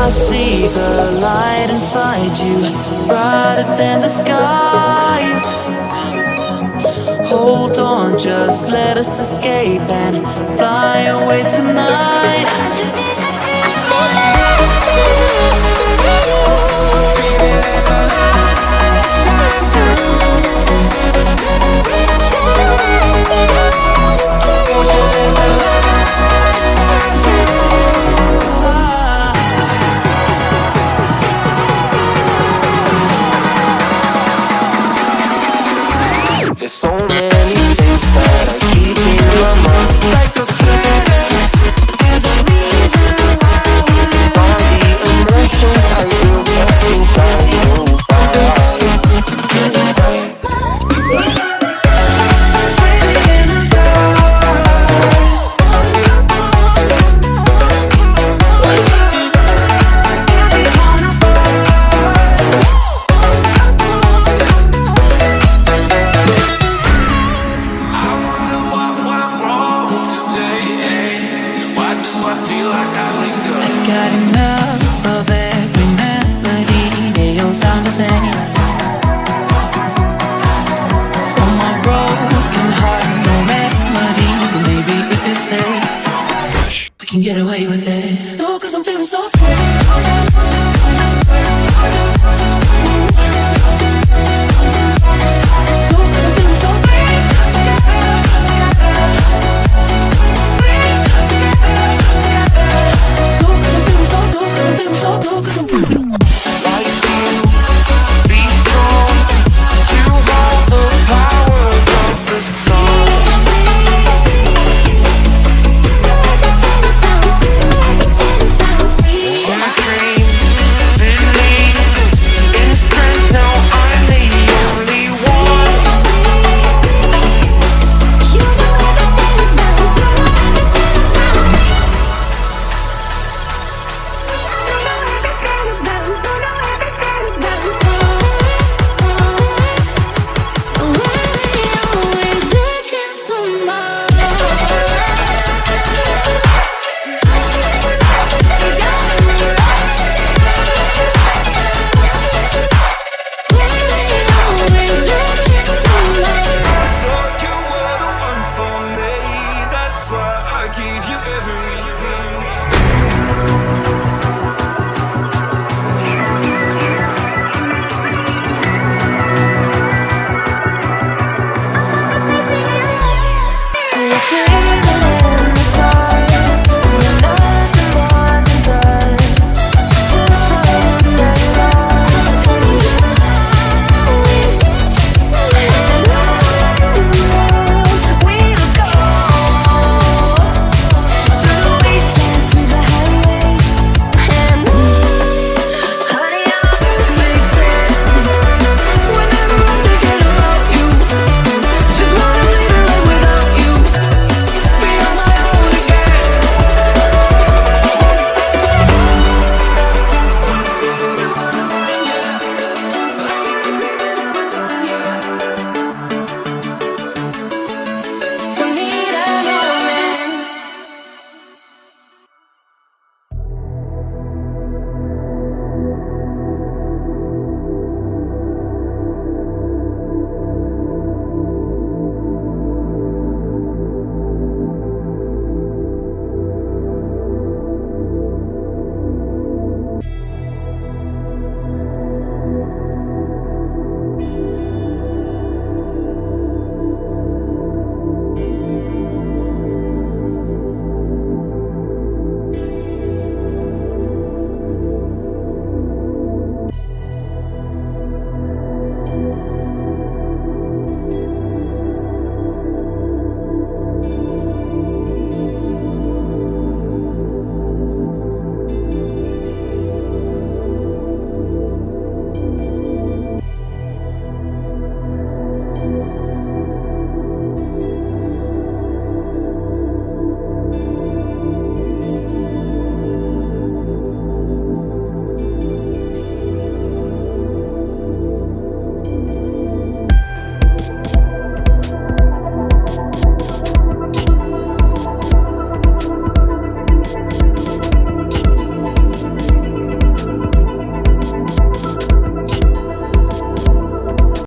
I see the light inside you, brighter than the skies. Hold on, just let us escape and fly away tonight. There's so many things that I keep in my mind. Like a planet, there's a reason why we live. All the emotions I built up inside you. Got enough of every melody, they all sound the same. From my broken heart, no remedy, but maybe if you stay, we can get away with it. No, 'cause I'm feeling so